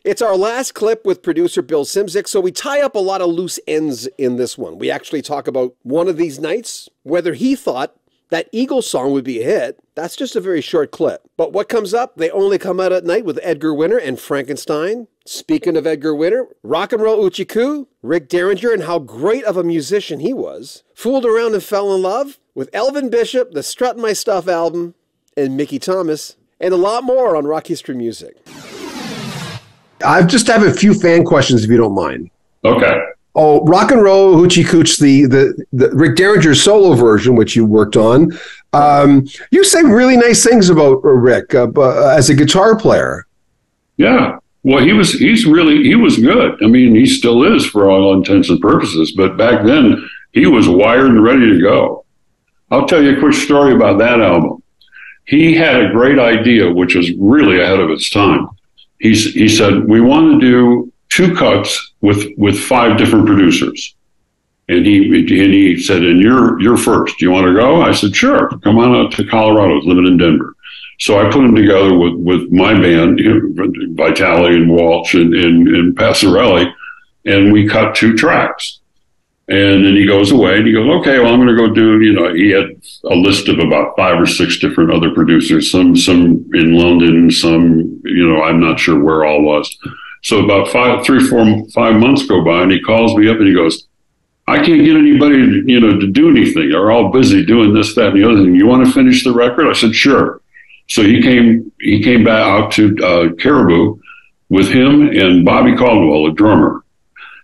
It's our last clip with producer Bill Szymczyk, so we tie up a lot of loose ends in this one. We actually talk about one of these nights, whether he thought that Eagles song would be a hit. That's just a very short clip. But what comes up? They Only Come Out at Night with Edgar Winter and Frankenstein. Speaking of Edgar Winter, Rock and Roll Uchiku, Rick Derringer, and how great of a musician he was. Fooled Around and Fell in Love with Elvin Bishop, the Strut My Stuff album, and Mickey Thomas, and a lot more on Rock History Music. I just have a few fan questions, if you don't mind. Okay. Oh, Rock and Roll Hoochie Cooch, the Rick Derringer solo version, which you worked on. You say really nice things about Rick as a guitar player. Yeah. Well, he was good. I mean, he still is for all intents and purposes. But back then, he was wired and ready to go. I'll tell you a quick story about that album. He had a great idea, which was really ahead of its time. He said, we want to do 2 cuts with 5 different producers. And he said, and you're first. Do you want to go? I said, sure. Come on out to Colorado. Living in Denver. So I put him together with my band, Vitale and Walsh and Passarelli, and we cut 2 tracks. And then he goes away and he goes, okay, well, I'm going to go do, he had a list of about 5 or 6 different other producers, some in London, some, I'm not sure where all was. So about 3, 4, 5 months go by and he calls me up and he goes, I can't get anybody, to do anything. They're all busy doing this, that, and the other thing. You want to finish the record? I said, sure. So he came back out to Caribou with him and Bobby Caldwell, a drummer.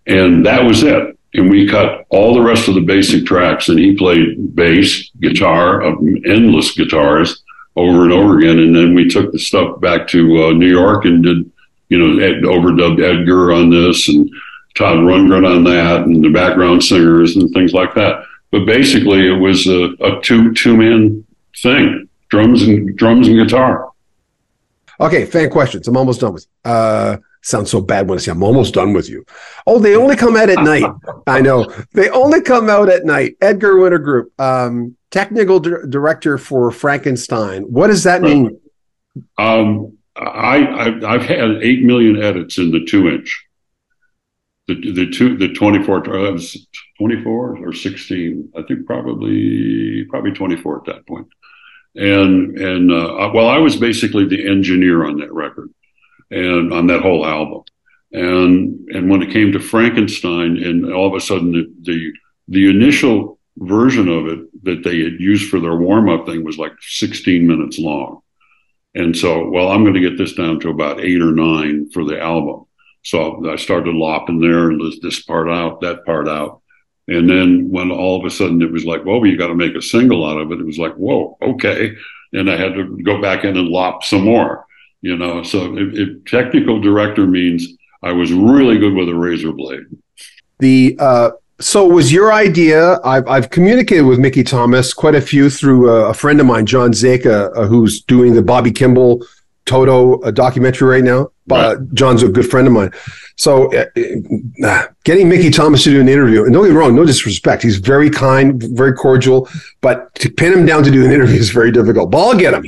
And that was it. And we cut all the rest of the basic tracks, and he played bass, guitar, endless guitars over and over again. And then we took the stuff back to New York and did, overdubbed Edgar on this and Todd Rundgren on that and the background singers and things like that. But basically it was a two-man thing, drums and guitar. Okay, fan questions. I'm almost done with sounds so bad when I say I'm almost done with you. Oh, They Only Come Out at Night. I know. They Only Come Out at Night. Edgar Winter Group. Technical director for Frankenstein. What does that mean? I've had 8 million edits in the 2-inch. The 24, that was 24 or 16. I think probably 24 at that point. And I was basically the engineer on that record and on that whole album. And when it came to Frankenstein, and all of a sudden the initial version of it that they had used for their warm-up thing was like 16 minutes long. And so, I'm going to get this down to about 8 or 9 for the album. So I started lopping there and this part out, that part out. And then when all of a sudden it was like, well, you got to make a single out of it. It was like, whoa, okay. And I had to go back in and lop some more, So technical director means I was really good with a razor blade. So it was your idea. I've communicated with Mickey Thomas quite a few through a friend of mine, John Zaka, who's doing the Bobby Kimball Toto documentary right now. Right. John's a good friend of mine. So getting Mickey Thomas to do an interview, and don't get me wrong, no disrespect. He's very kind, very cordial, but to pin him down to do an interview is very difficult. But I'll get him.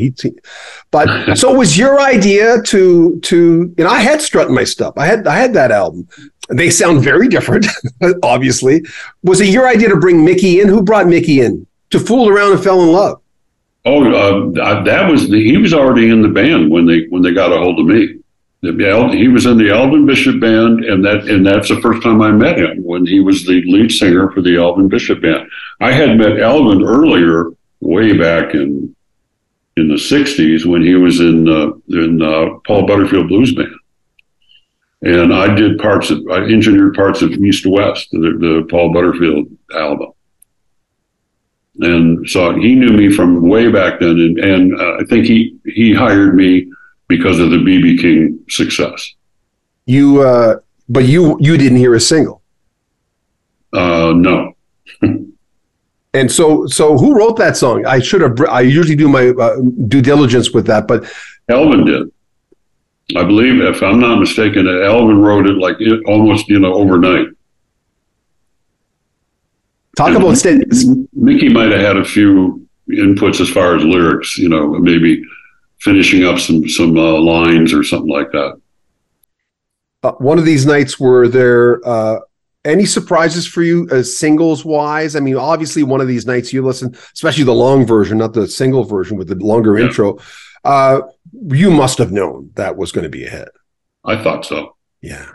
But so it was your idea to I had Strut My Stuff. I had that album. They sound very different, obviously. Was it your idea to bring Mickey in? Who brought Mickey in? To Fool Around and Fell in Love? Oh, he was already in the band when they got a hold of me. He was in the Elvin Bishop band, and that's the first time I met him, when he was the lead singer for the Elvin Bishop band. I had met Elvin earlier, way back in the 60s, when he was in Paul Butterfield Blues Band. And I engineered parts of East to West, the Paul Butterfield album. And so he knew me from way back then, and I think he hired me because of the B.B. King success. But you didn't hear a single. No. And so who wrote that song? I usually do my due diligence with that, but Elvin did. I believe, if I'm not mistaken, Elvin wrote it almost overnight. Talk about Mickey might have had a few inputs as far as lyrics, maybe finishing up some lines or something like that. One of these nights, were there any surprises for you singles wise? I mean, obviously one of these nights you listen, especially the long version, not the single version with the longer intro. You must have known that was going to be a hit. I thought so. Yeah.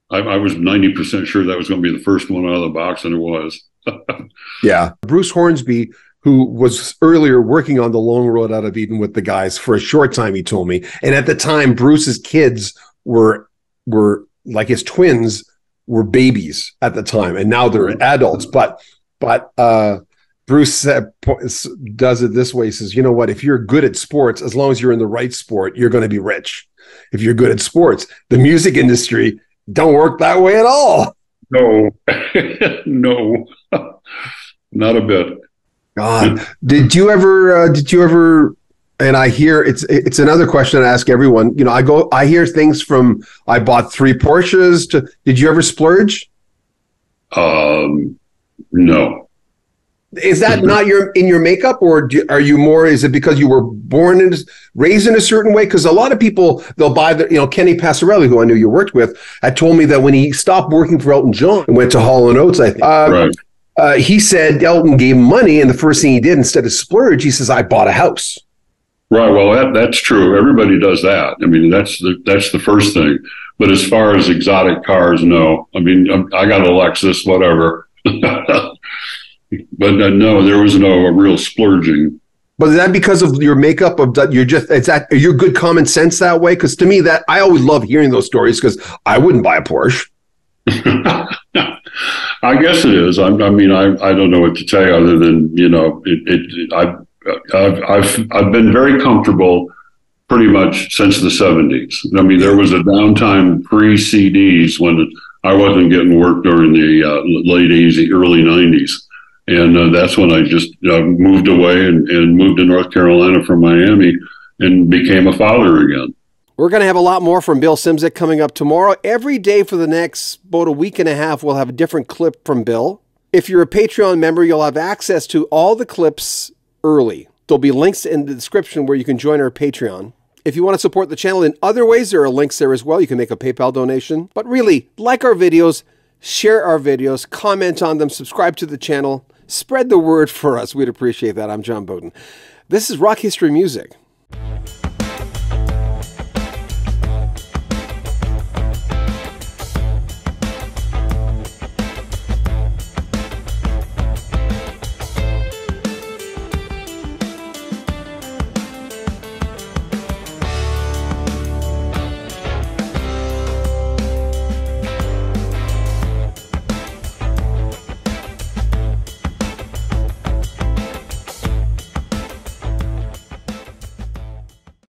I was 90% sure that was going to be the first one out of the box, and it was. Yeah. Bruce Hornsby, who was earlier working on The Long Road Out of Eden with the guys for a short time, he told me. And at the time, Bruce's kids were like his twins were babies at the time, and now they're adults. But Bruce does it this way. He says, you know what? If you're good at sports, as long as you're in the right sport, you're going to be rich. If you're good at sports, the music industry don't work that way at all. No, no, not a bit. God, did you ever, and I hear it's another question I ask everyone, you know, I hear things from, I bought 3 Porsches to, did you ever splurge? No. Is that not in your makeup, or are you more, is it because you were raised in a certain way? Because a lot of people, they'll buy Kenny Passarelli, who I knew you worked with, had told me that when he stopped working for Elton John and went to Hall & Oates, I think, right. He said Elton gave him money, and the first thing he did, instead of splurge, he says, I bought a house. Right. Well, that's true. Everybody does that. I mean, that's the first thing. But as far as exotic cars, no. I mean, I got a Lexus, whatever. But no, there was no real splurging. But is that because of your makeup? Are you good common sense that way? Because to me, that I always love hearing those stories, because I wouldn't buy a Porsche. I guess it is. I mean, I don't know what to tell you other than, you know, I've been very comfortable pretty much since the 70s. I mean, there was a downtime pre-CDs when I wasn't getting work during the late 80s, early 90s. And that's when I just moved away and moved to North Carolina from Miami and became a father again. We're going to have a lot more from Bill Szymczyk coming up tomorrow. Every day for the next about a week and a half, we'll have a different clip from Bill. If you're a Patreon member, you'll have access to all the clips early. There'll be links in the description where you can join our Patreon. If you want to support the channel in other ways, there are links there as well. You can make a PayPal donation. But really, like our videos, share our videos, comment on them, subscribe to the channel. Spread the word for us. We'd appreciate that. I'm John Bowden. This is Rock History Music.